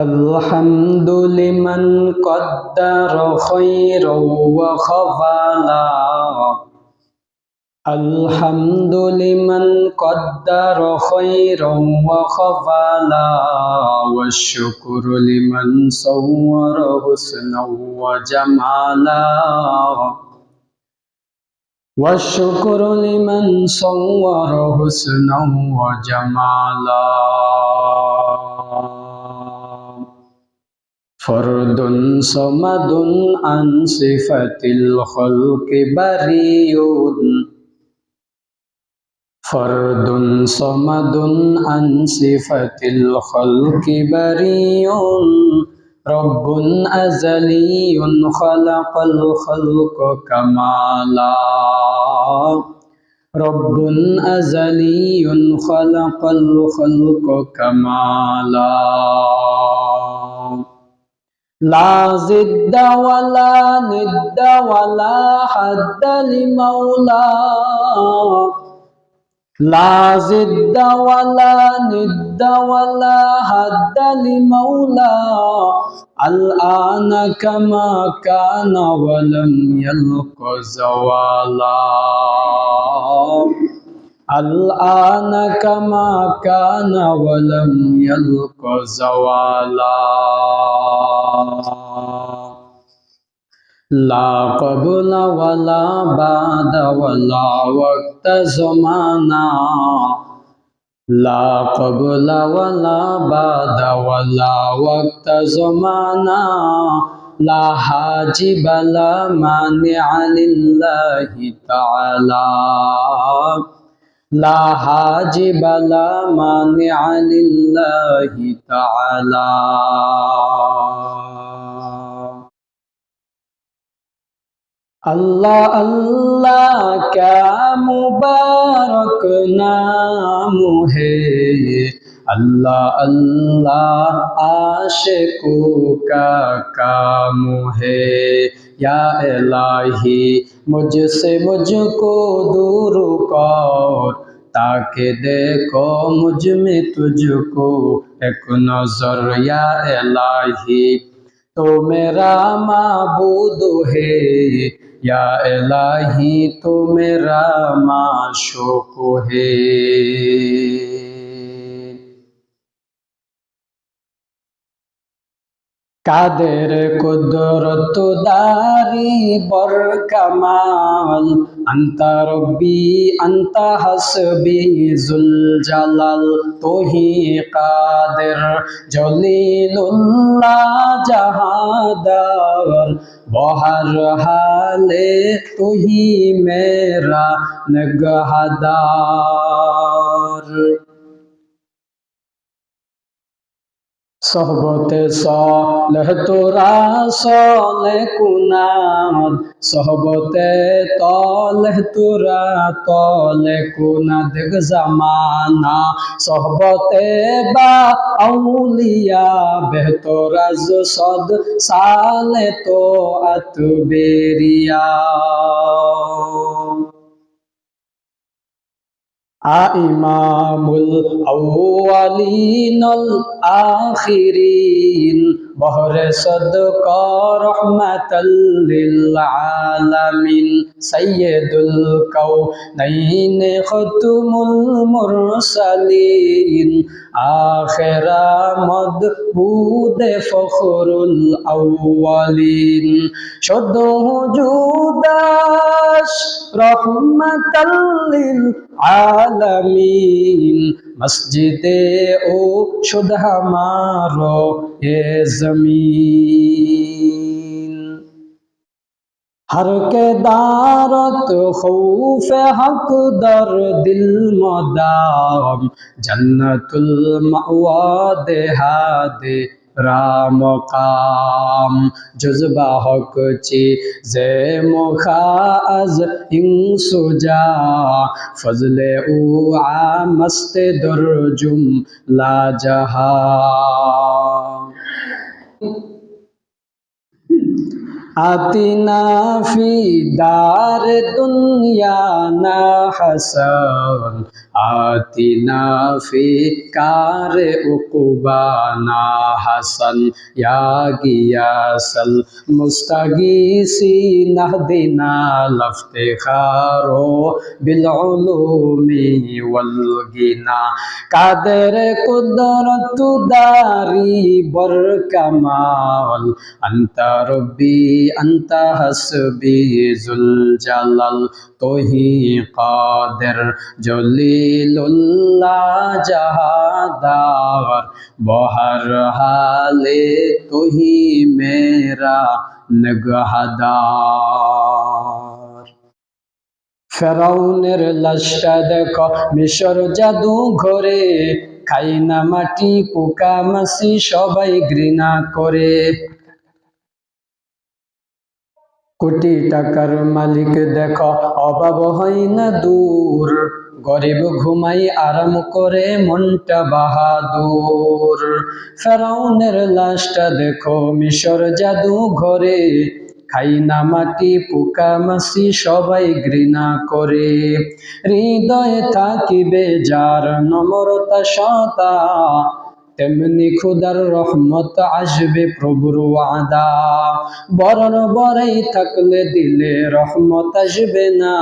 الحمد لمن قدر خيرا وخفلا. الحمد لمن قدر خيرا وخفلا، والشكر لمن صور حسنا وجمالا. والشكر لمن صور حسنا وجمالا. فرد صمد عن صفة الخلق بريء. فرد صمد عن صفة الخلق بريء. رب أزلي خلق الخلق كمالا. رب أزلي خلق الخلق كمالا. لا ضد ولا ند ولا حد لمولاه. لا ضد ولا ند ولا حد لمولاه. الآن كما كان ولم يلق زوالا. الآن كما كان ولم يلق زوالا. لا قبل ولا بعد ولا وقت زمانا. لا قبل ولا بعد ولا وقت زمانا. لا حاجب لا مانع لله تعالى. لا حاجب لا مانع لله تعالى. अल्लाह अल्लाह क्या मुबारक नाम है। अल्लाह अल्लाह आशिकों का काम है। या इलाही मुझसे मुझको दूर कर, ताकि देखो मुझ में तुझको एक नजर। या इलाही तो मेरा माबूद है। या इलाही तो मेरा माशूक है। कादेर कुदरत दारी बर कमाल। अंता रब्बी अंता हसबी जुल जलाल। तो ही कादिर जलीलुल्लाह जहादार। बहर हाले तो ही मेरा निगहदार। सोहबते सालेह तोरा साले कुनाद। सोहबते तालेह तोरा ताले कुनाद जमाना। सोहबते बा औलिया बेहतोरा सद साले तो अतबेरिया। इमामुल अव्वलीन वल आखिरीन। बहरे सदका रहमतल लिल आलमीन। सय्यदुल कौनैन खतमुल मुरसलीन। आखिरा मदबूद फखरुल अव्वलीन। शुद्ध जुदाश रहमतल लिल आलमीन। मस्जिदे ओ शुद्ध हमारो ये जमीन। हर के दारत खौफ हक दर दिल मदाम। जन्नतुल मअवा देहादे राम काम। जुज़बा हक ची जे मुखा अज इंसुजा। फजले उ आमस्त दुर्जुम ला जहा। आतिना फी दार दुनिया ना हसन आतिना फी कार उक़बा ना हसन या गियासल मुस्तगीसी नहदिना लफ्तिखारो बिल उलूमी वल गिना कादर कुदरत दारी बर कमाल अंता रब्बी अंत हसबी जुल जलाल तोही कादिर जलीलुल्लाह जहादार बहर हाले तोही मेरा नगहदार ফেরাউনের লাশটা দেখো মিশর জাদু ঘরে খাই না মাটি পোকা মাছি সবাই ঘৃণা করে কোটি টাকার মালিক দেখো অভাব হয় না দূর গরিব ঘুমাই আরাম করে মনটা বাহাদুর ফেরাউনের লাশটা দেখো মিশর জাদু ঘরে খাই না মাটি পোকা মাছি সবাই ঘৃণা করে হৃদয়ে থাকিবে যার নম্রতা সতা তেমনি খুদার রহমত আসবে প্রভুর ওয়াদা বরণ বড়াই থাকলে দিলে রহমত আসবে না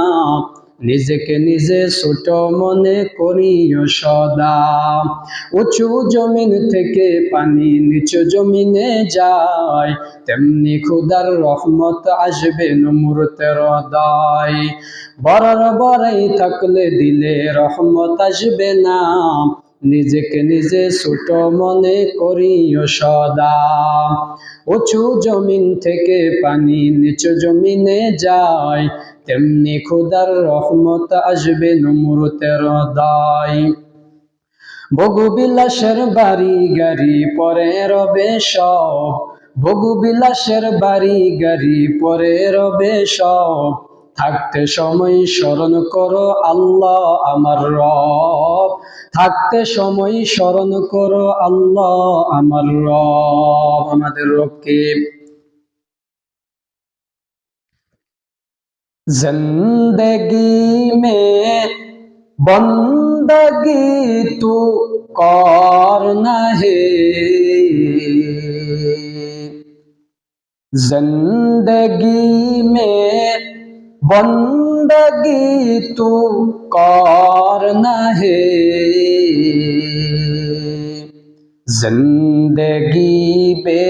নিজেকে নিজে ছোট মনে করিও সদা উঁচু জমিন থেকে পানি নিচু জমিনে যায় তেমনি খুদার রহমত আসবে নমরুতের হৃদয় বরণ বড়াই থাকলে দিলে রহমত আসবে না নিজেকে নিজে ছোট মনে করিও সদা উঁচু জমিন থেকে পানি নিচু জমিনে যায় তেমনি খোদার রহমত আসবে নমরুতের হৃদয় ভোগবিলাসের বাড়ি গাড়ি পরে রবে সব ভোগবিলাসের বাড়ি গাড়ি পরে রবে সব থাকতে সময় স্মরণ করো আল্লাহ আমার রব থাকতে সময় স্মরণ করো আল্লাহ আমার রব আমাদের রবকে जिंदगी में बंदगी तू करना है जिंदगी में बंदगी तू करना है जिंदगी पे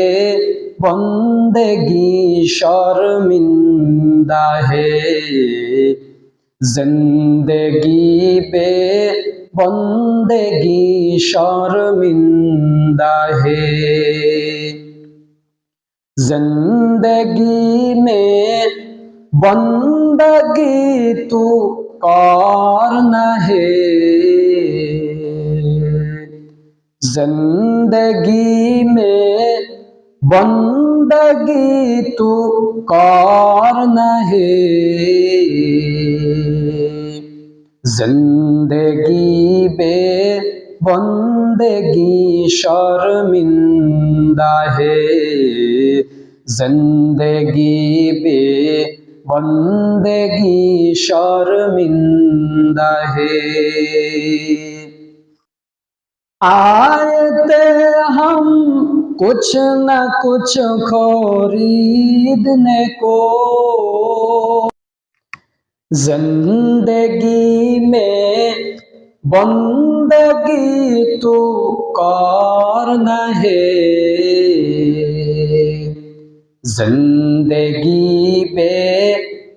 बंदगी शर्मिंदा है जिंदगी पे बंदगी शर्मिंदा है जिंदगी में बंदगी तू करना है जिंदगी में बंदगी तू करना है जिंदगी बे बंदगी शर्मिंदा है जिंदगी बे बंदगी शर्मिंदा है आए हम कुछ न कुछ खरीदने को जिंदगी में बंदगी तू करना है जिंदगी पे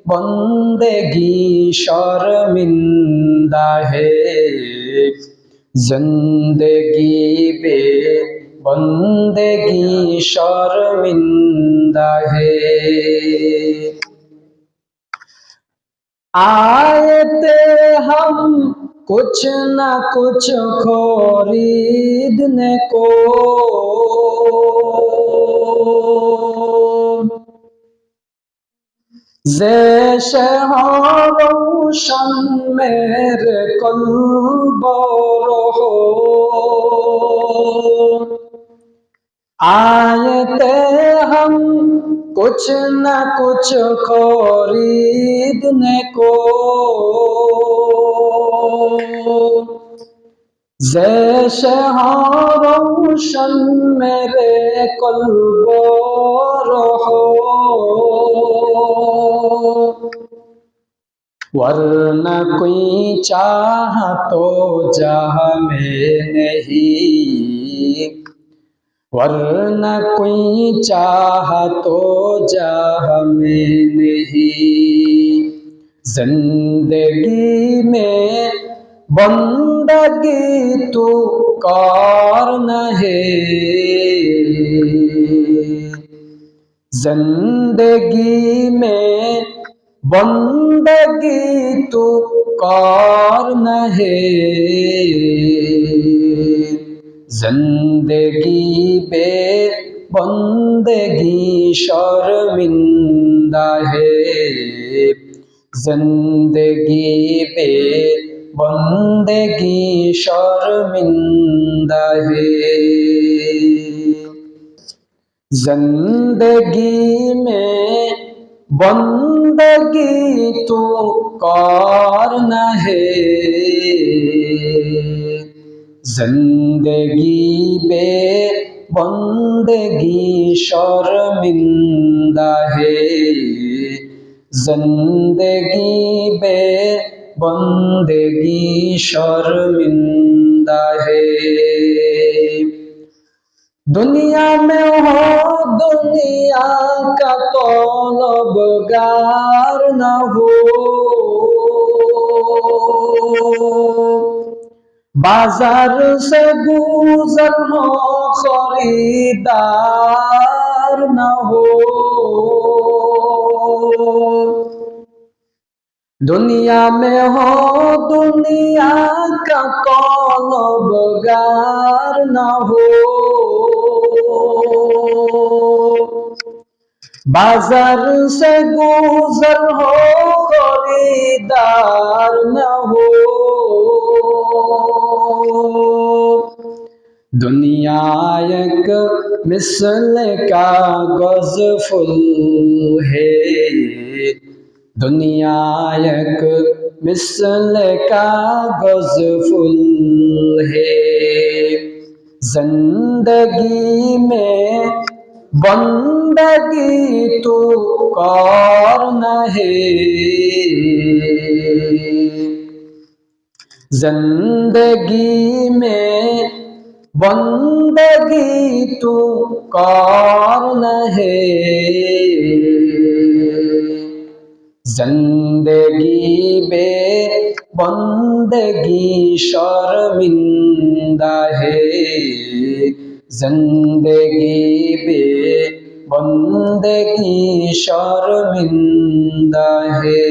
बंदगी शर्मिंदा है जिंदगी पे बंदगी शर्मिंदा है आए थे हम कुछ न कुछ खरीदने को जैसे हो रोशन मेरे कल्बों हो आए थे हम कुछ न कुछ खरीदने को, जैसे रोशन मेरे कल्बो रहो, वरना कोई चाह तो जहाँ में नहीं, वरना कोई चाह तो जहाँ में नहीं। जिंदगी में बंदगी तू करना है, जिंदगी में बंदगी तू करना है। जिंदगी बे बंदगी शर्मिंदा है, जिंदगी बे बंदगी शर्मिंदा है। जिंदगी में बंदगी तू करना है, जिंदगी बे बंदगी शर्मिंदा है, जिंदगी बे बंदगी शर्मिंदा है। दुनिया में हो दुनिया का तलबगार न हो, बाजार से गुजर हो खरीदार न हो। दुनिया में हो दुनिया का तलबगार न हो, बाजार से गुजर हो खरीदार न हो। दुनिया एक मिसल कागज फूल है, दुनिया एक मिसल कागज फूल है। जिंदगी में बंदगी तू करना है, जिंदगी में बंदगी तू करना है। जिंदगी बे बंदगी शर्मिंदा है, जिंदगी बे बंदगी शर्मिंदा है।